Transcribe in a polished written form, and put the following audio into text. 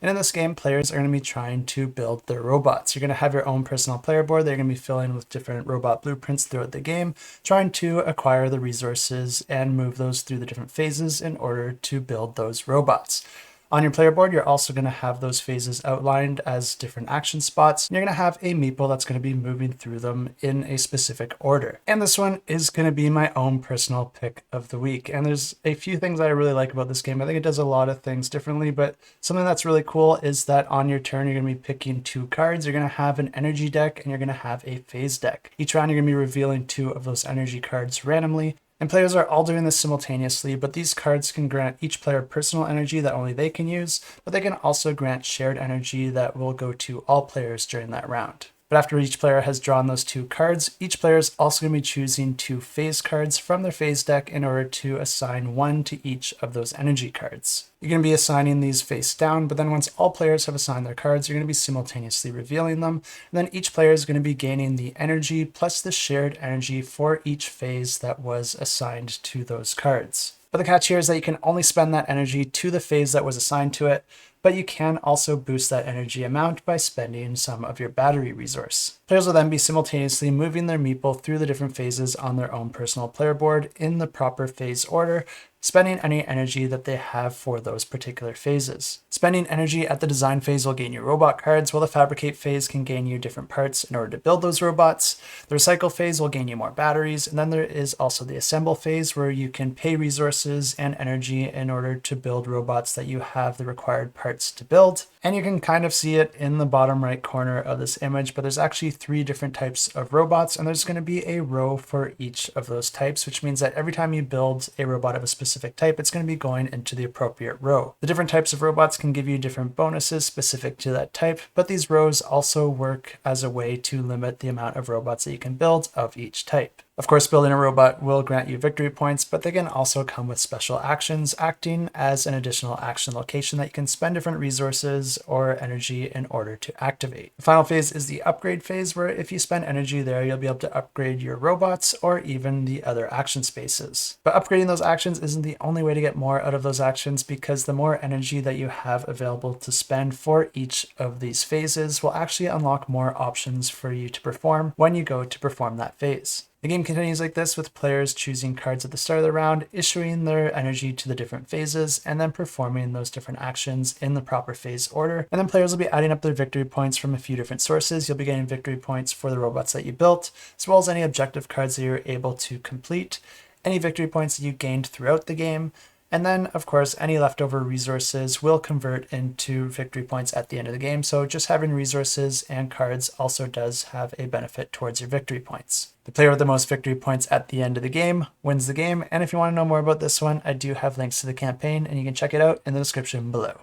And in this game, players are going to be trying to build their robots. You're going to have your own personal player board that you're going to be filling with different robot blueprints throughout the game, trying to acquire the resources and move those through the different phases in order to build those robots. On your player board, you're also going to have those phases outlined as different action spots. You're going to have a meeple that's going to be moving through them in a specific order. And this one is going to be my own personal pick of the week. And there's a few things that I really like about this game. I think it does a lot of things differently, but something that's really cool is that on your turn, you're going to be picking 2 cards. You're going to have an energy deck and you're going to have a phase deck. Each round, you're going to be revealing 2 of those energy cards randomly. And players are all doing this simultaneously, but these cards can grant each player personal energy that only they can use, but they can also grant shared energy that will go to all players during that round. But after each player has drawn those 2 cards, each player is also going to be choosing 2 phase cards from their phase deck in order to assign 1 to each of those energy cards. You're going to be assigning these face down, but then once all players have assigned their cards, you're going to be simultaneously revealing them. And then each player is going to be gaining the energy plus the shared energy for each phase that was assigned to those cards. But the catch here is that you can only spend that energy to the phase that was assigned to it, but you can also boost that energy amount by spending some of your battery resource. Players will then be simultaneously moving their meeple through the different phases on their own personal player board in the proper phase order, spending any energy that they have for those particular phases. Spending energy at the design phase will gain you robot cards, while the fabricate phase can gain you different parts in order to build those robots. The recycle phase will gain you more batteries, and then there is also the assemble phase where you can pay resources and energy in order to build robots that you have the required parts to build. And you can kind of see it in the bottom right corner of this image, but there's actually 3 different types of robots, and there's going to be a row for each of those types, which means that every time you build a robot of a specific type, it's going to be going into the appropriate row. The different types of robots can give you different bonuses specific to that type, but these rows also work as a way to limit the amount of robots that you can build of each type. Of course, building a robot will grant you victory points, but they can also come with special actions, acting as an additional action location that you can spend different resources or energy in order to activate. The final phase is the upgrade phase, where if you spend energy there, you'll be able to upgrade your robots or even the other action spaces. But upgrading those actions isn't the only way to get more out of those actions, because the more energy that you have available to spend for each of these phases will actually unlock more options for you to perform when you go to perform that phase. The game continues like this, with players choosing cards at the start of the round, issuing their energy to the different phases, and then performing those different actions in the proper phase order. And then players will be adding up their victory points from a few different sources. You'll be getting victory points for the robots that you built, as well as any objective cards that you're able to complete, any victory points that you gained throughout the game, and then, of course, any leftover resources will convert into victory points at the end of the game. So just having resources and cards also does have a benefit towards your victory points. The player with the most victory points at the end of the game wins the game. And if you want to know more about this one, I do have links to the campaign, and you can check it out in the description below.